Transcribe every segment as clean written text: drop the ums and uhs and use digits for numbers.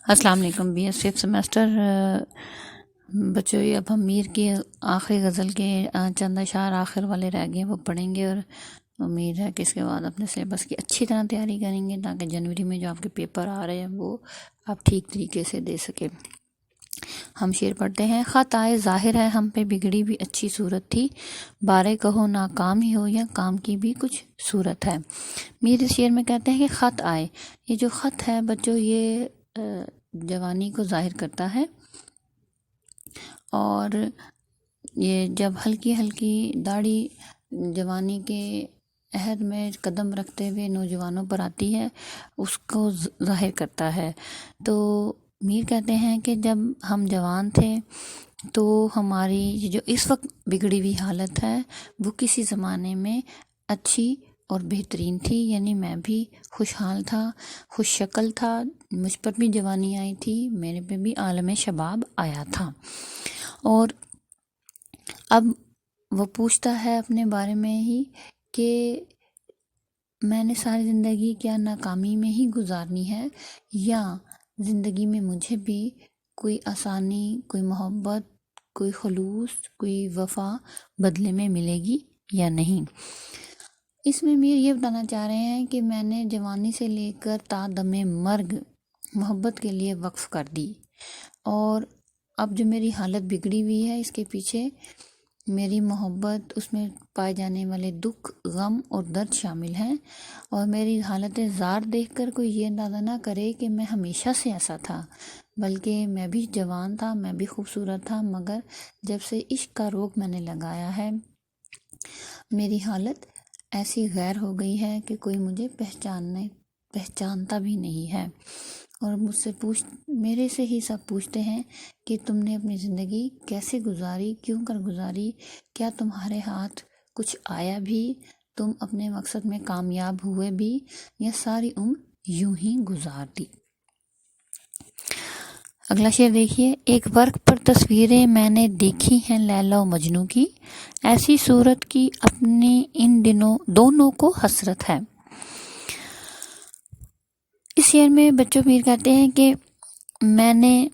السلام علیکم۔ B S fifth semester بچوں، اب ہم میر کی آخری غزل کے چند اشعار آخر والے رہ گئے، وہ پڑھیں گے، اور امید ہے کہ اس کے بعد اپنے سلیبس کی اچھی طرح تیاری کریں گے تاکہ جنوری میں جو آپ کے پیپر آ رہے ہیں وہ آپ ٹھیک طریقے سے دے سکیں۔ ہم شعر پڑھتے ہیں۔ خط آئے ظاہر ہے ہم پہ بگڑی بھی اچھی صورت تھی، بارے کہو ناکام ہی ہو یا کام کی بھی کچھ صورت ہے۔ میر اس شعر میں کہتے ہیں کہ خط آئے، یہ جو خط ہے بچوں یہ جوانی کو ظاہر کرتا ہے، اور یہ جب ہلکی ہلکی داڑھی جوانی کے عہد میں قدم رکھتے ہوئے نوجوانوں پر آتی ہے اس کو ظاہر کرتا ہے۔ تو میر کہتے ہیں کہ جب ہم جوان تھے تو ہماری یہ جو اس وقت بگڑی ہوئی حالت ہے وہ کسی زمانے میں اچھی اور بہترین تھی، یعنی میں بھی خوشحال تھا، خوش شکل تھا، مجھ پر بھی جوانی آئی تھی، میرے پہ بھی عالم شباب آیا تھا۔ اور اب وہ پوچھتا ہے اپنے بارے میں ہی کہ میں نے ساری زندگی کیا ناکامی میں ہی گزارنی ہے، یا زندگی میں مجھے بھی کوئی آسانی، کوئی محبت، کوئی خلوص، کوئی وفا بدلے میں ملے گی یا نہیں۔ اس میں میر یہ بتانا چاہ رہے ہیں کہ میں نے جوانی سے لے کر تا دم مرگ محبت کے لیے وقف کر دی، اور اب جو میری حالت بگڑی ہوئی ہے اس کے پیچھے میری محبت، اس میں پائے جانے والے دکھ، غم اور درد شامل ہیں، اور میری حالت زار دیکھ کر کوئی یہ اندازہ نہ کرے کہ میں ہمیشہ سے ایسا تھا، بلکہ میں بھی جوان تھا، میں بھی خوبصورت تھا، مگر جب سے عشق کا روگ میں نے لگایا ہے میری حالت ایسی غیر ہو گئی ہے کہ کوئی مجھے پہچانتا بھی نہیں ہے، اور مجھ سے میرے سے ہی سب پوچھتے ہیں کہ تم نے اپنی زندگی کیسے گزاری، کیوں کر گزاری، کیا تمہارے ہاتھ کچھ آیا بھی، تم اپنے مقصد میں کامیاب ہوئے بھی، یا ساری عمر یوں ہی گزار دی۔ اگلا شعر دیکھیے۔ ایک ورق پر تصویریں میں نے دیکھی ہیں لیلا و مجنوں کی، ایسی صورت کی اپنی ان دونوں کو حسرت ہے۔ اس شعر میں بچوں میر کہتے ہیں کہ میں نے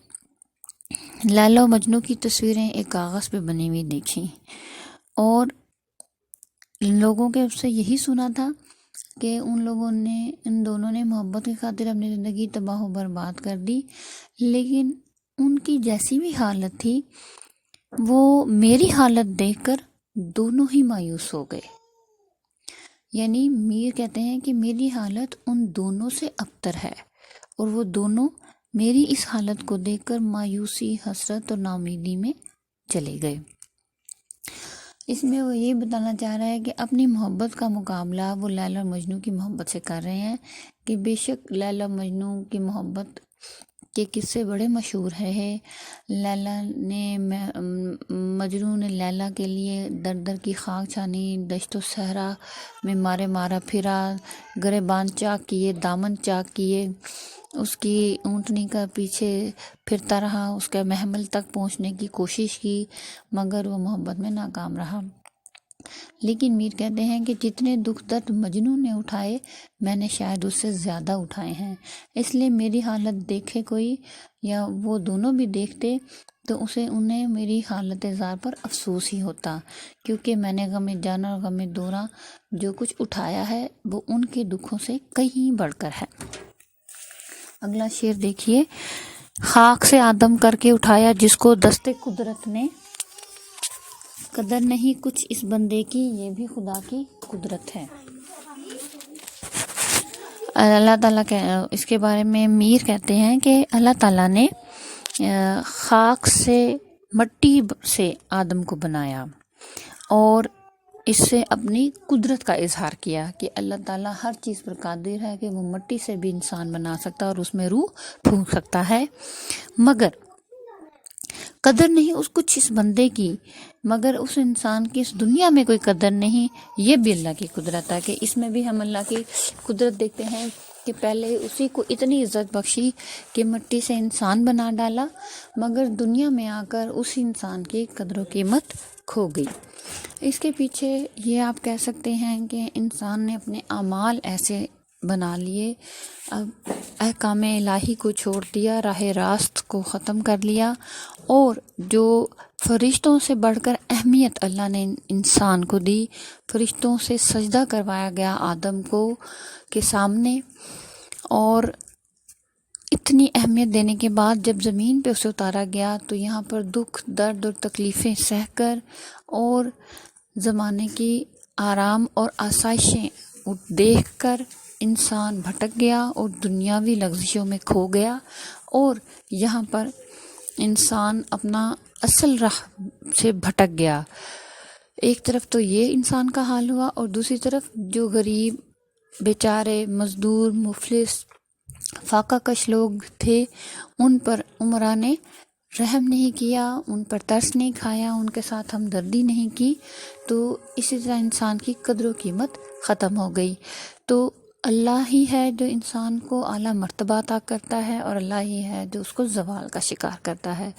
لیلا و مجنوں کی تصویریں ایک کاغذ پہ بنی ہوئی دیکھی، اور لوگوں کے سے یہی سنا تھا کہ ان دونوں نے محبت کی خاطر اپنی زندگی تباہ و برباد کر دی، لیکن ان کی جیسی بھی حالت تھی وہ میری حالت دیکھ کر دونوں ہی مایوس ہو گئے۔ یعنی میر کہتے ہیں کہ میری حالت ان دونوں سے ابتر ہے، اور وہ دونوں میری اس حالت کو دیکھ کر مایوسی، حسرت اور ناامیدی میں چلے گئے۔ اس میں وہ یہ بتانا چاہ رہا ہے کہ اپنی محبت کا مقابلہ وہ لیلا اور مجنوں کی محبت سے کر رہے ہیں، کہ بے شک لیلا اور مجنوں کی محبت کے قصے بڑے مشہور ہیں۔ مجنوں نے لیلا کے لیے در در کی خاک چھانی، دشت و صحرا میں مارا پھرا، گریبان چاک کیے، دامن چاک کیے، اس کی اونٹنی کا پیچھے پھرتا رہا، اس کے محمل تک پہنچنے کی کوشش کی، مگر وہ محبت میں ناکام رہا۔ لیکن میر کہتے ہیں کہ جتنے دکھ درد مجنوں نے اٹھائے میں نے شاید اس سے زیادہ اٹھائے ہیں، اس لیے میری حالت دیکھے کوئی، یا وہ دونوں بھی دیکھتے تو انہیں میری حالت زار پر افسوس ہی ہوتا، کیونکہ میں نے غم جانا اور غم دورہ جو کچھ اٹھایا ہے وہ ان کے دکھوں سے کہیں بڑھ کر ہے۔ اگلا شعر دیکھیے۔ خاک سے آدم کر کے اٹھایا جس کو دست قدرت نے، قدر نہیں کچھ اس بندے کی یہ بھی خدا کی قدرت ہے۔ اللہ تعالیٰ اس کے بارے میں میر کہتے ہیں کہ اللہ تعالیٰ نے خاک سے، مٹی سے آدم کو بنایا، اور اس سے اپنی قدرت کا اظہار کیا کہ اللہ تعالیٰ ہر چیز پر قادر ہے، کہ وہ مٹی سے بھی انسان بنا سکتا ہے اور اس میں روح پھونک سکتا ہے، مگر قدر نہیں اس کچھ اس بندے کی، مگر اس انسان کی اس دنیا میں کوئی قدر نہیں، یہ بھی اللہ کی قدرت ہے، کہ اس میں بھی ہم اللہ کی قدرت دیکھتے ہیں کہ پہلے اسی کو اتنی عزت بخشی کہ مٹی سے انسان بنا ڈالا، مگر دنیا میں آ کر اس انسان کی قدر و قیمت کھو گئی۔ اس کے پیچھے یہ آپ کہہ سکتے ہیں کہ انسان نے اپنے اعمال ایسے بنا لیے، اب احکام الہی کو چھوڑ دیا، راہ راست کو ختم کر لیا، اور جو فرشتوں سے بڑھ کر اہمیت اللہ نے انسان کو دی، فرشتوں سے سجدہ کروایا گیا آدم کو کے سامنے، اور اتنی اہمیت دینے کے بعد جب زمین پہ اسے اتارا گیا تو یہاں پر دکھ، درد اور تکلیفیں سہ کر اور زمانے کی آرام اور آسائشیں دیکھ کر انسان بھٹک گیا اور دنیاوی لغزشوں میں کھو گیا، اور یہاں پر انسان اپنا اصل راہ سے بھٹک گیا۔ ایک طرف تو یہ انسان کا حال ہوا، اور دوسری طرف جو غریب، بیچارے، مزدور، مفلس، فاقہ کش لوگ تھے، ان پر عمرا نے رحم نہیں کیا، ان پر ترس نہیں کھایا، ان کے ساتھ ہمدردی نہیں کی، تو اسی طرح انسان کی قدر و قیمت ختم ہو گئی۔ تو اللہ ہی ہے جو انسان کو اعلیٰ مرتبہ عطا کرتا ہے، اور اللہ ہی ہے جو اس کو زوال کا شکار کرتا ہے۔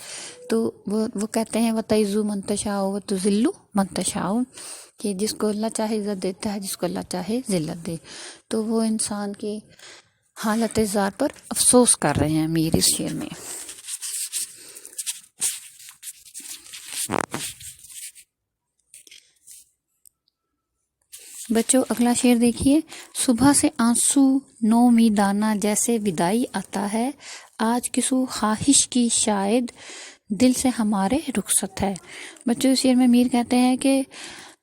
تو وہ کہتے ہیں وَتَعِزُّ مَن تَشَاءُ وَتُذِلُّ مَن تَشَاءُ، کہ جس کو اللہ چاہے عزت دیتا ہے، جس کو اللہ چاہے ذلت دے۔ تو وہ انسان کی حالت زار پر افسوس کر رہے ہیں میر اس شعر میں۔ بچوں اگلا شعر دیکھیے۔ صبح سے آنسو نومیدانہ جیسے ودائی آتا ہے، آج کسو خواہش کی شاید دل سے ہمارے رخصت ہے۔ بچوں اس شعر میں میر کہتے ہیں کہ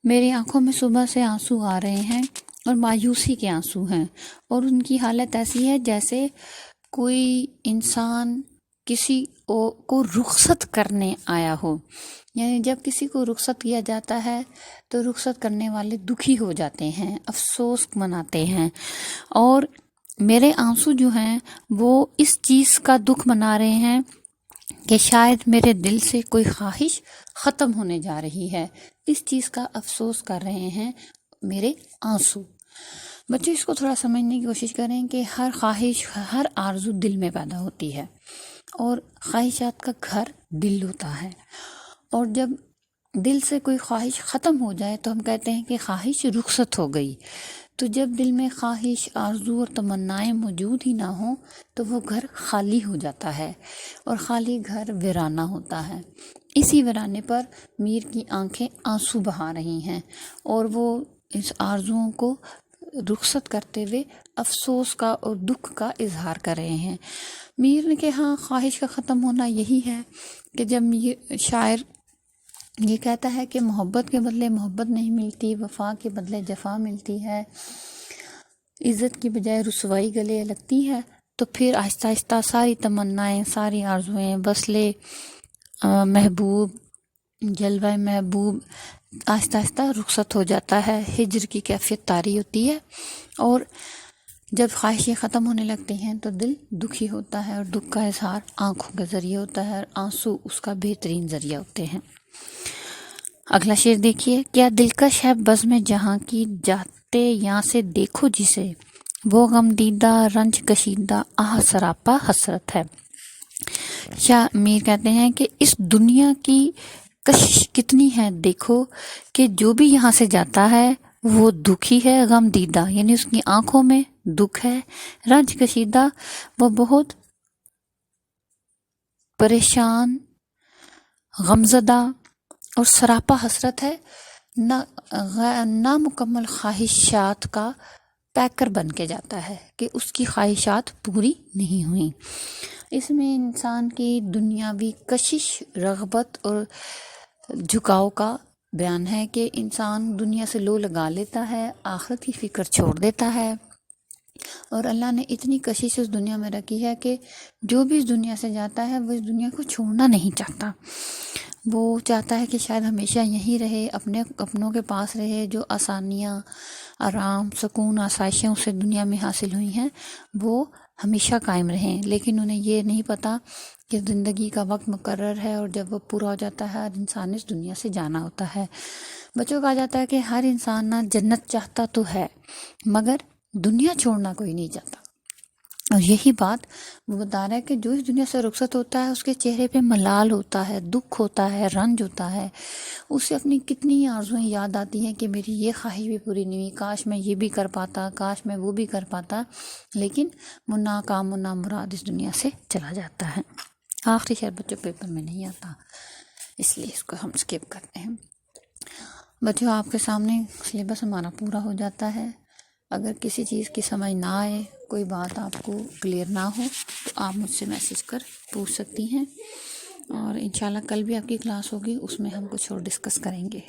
میری آنکھوں میں صبح سے آنسو آ رہے ہیں، اور مایوسی کے آنسو ہیں، اور ان کی حالت ایسی ہے جیسے کوئی انسان کسی کو رخصت کرنے آیا ہو، یعنی جب کسی کو رخصت کیا جاتا ہے تو رخصت کرنے والے دکھی ہو جاتے ہیں، افسوس مناتے ہیں، اور میرے آنسو جو ہیں وہ اس چیز کا دکھ منا رہے ہیں کہ شاید میرے دل سے کوئی خواہش ختم ہونے جا رہی ہے، اس چیز کا افسوس کر رہے ہیں میرے آنسو۔ بچوں اس کو تھوڑا سمجھنے کی کوشش کریں کہ ہر خواہش، ہر آرزو دل میں پیدا ہوتی ہے، اور خواہشات کا گھر دل ہوتا ہے، اور جب دل سے کوئی خواہش ختم ہو جائے تو ہم کہتے ہیں کہ خواہش رخصت ہو گئی۔ تو جب دل میں خواہش، آرزو اور تمنائیں موجود ہی نہ ہوں تو وہ گھر خالی ہو جاتا ہے، اور خالی گھر ویرانہ ہوتا ہے۔ اسی ویرانے پر میر کی آنکھیں آنسو بہا رہی ہیں، اور وہ اس آرزوؤں کو رخصت کرتے ہوئے افسوس کا اور دکھ کا اظہار کر رہے ہیں۔ میر نے کہا ہاں خواہش کا ختم ہونا یہی ہے کہ جب یہ شاعر یہ کہتا ہے کہ محبت کے بدلے محبت نہیں ملتی، وفا کے بدلے جفا ملتی ہے، عزت کی بجائے رسوائی گلے لگتی ہے، تو پھر آہستہ آہستہ ساری تمنائیں، ساری آرزویں، وصلے محبوب، جلوہ محبوب آہستہ آہستہ رخصت ہو جاتا ہے، ہجر کی کیفیت طاری ہوتی ہے، اور جب خواہشیں ختم ہونے لگتی ہیں تو دل دکھی ہوتا ہے، اور دکھ کا اظہار آنکھوں کے ذریعے ہوتا ہے، اور آنسو اس کا بہترین ذریعہ ہوتے ہیں۔ اگلا شعر دیکھیے۔ کیا دلکش ہے بزم جہاں کی، جاتے یہاں سے دیکھو جسے، وہ غم دیدہ رنج کشیدہ آہ سراپا حسرت ہے۔ شاہ میر کہتے ہیں کہ اس دنیا کی کشش کتنی ہے دیکھو، کہ جو بھی یہاں سے جاتا ہے وہ دکھی ہے، غم دیدہ یعنی اس کی آنکھوں میں دکھ ہے، رنج کشیدہ وہ بہت پریشان، غمزدہ، اور سراپا حسرت ہے، نامکمل خواہشات کا پیکر بن کے جاتا ہے کہ اس کی خواہشات پوری نہیں ہوئیں۔ اس میں انسان کی دنیاوی کشش، رغبت اور جھکاؤ کا بیان ہے کہ انسان دنیا سے لو لگا لیتا ہے، آخرت کی فکر چھوڑ دیتا ہے، اور اللہ نے اتنی کشش اس دنیا میں رکھی ہے کہ جو بھی اس دنیا سے جاتا ہے وہ اس دنیا کو چھوڑنا نہیں چاہتا، وہ چاہتا ہے کہ شاید ہمیشہ یہیں رہے، اپنوں کے پاس رہے، جو آسانیاں، آرام، سکون، آسائشیں اسے دنیا میں حاصل ہوئی ہیں وہ ہمیشہ قائم رہیں، لیکن انہیں یہ نہیں پتہ کہ زندگی کا وقت مقرر ہے، اور جب وہ پورا ہو جاتا ہے ہر انسان اس دنیا سے جانا ہوتا ہے۔ بچوں کہا جاتا ہے کہ ہر انسان نہ جنت چاہتا تو ہے مگر دنیا چھوڑنا کوئی نہیں چاہتا، اور یہی بات وہ بتا رہا ہے کہ جو اس دنیا سے رخصت ہوتا ہے اس کے چہرے پہ ملال ہوتا ہے، دکھ ہوتا ہے، رنج ہوتا ہے، اسے اپنی کتنی آرزویں یاد آتی ہیں کہ میری یہ خواہش بھی پوری نہیں ہوئی، کاش میں یہ بھی کر پاتا، کاش میں وہ بھی کر پاتا، لیکن وہ ناکام و نامراد اس دنیا سے چلا جاتا ہے۔ آخری شعر بچوں پیپر میں نہیں آتا، اس لیے اس کو ہم اسکپ کرتے ہیں۔ بچوں آپ کے سامنے سلیبس ہمارا پورا ہو جاتا ہے۔ اگر کسی چیز کی سمجھ نہ آئے، کوئی بات آپ کو کلیئر نہ ہو تو آپ مجھ سے میسیج کر پوچھ سکتی ہیں، اور انشاءاللہ کل بھی آپ کی کلاس ہوگی، اس میں ہم کچھ اور ڈسکس کریں گے۔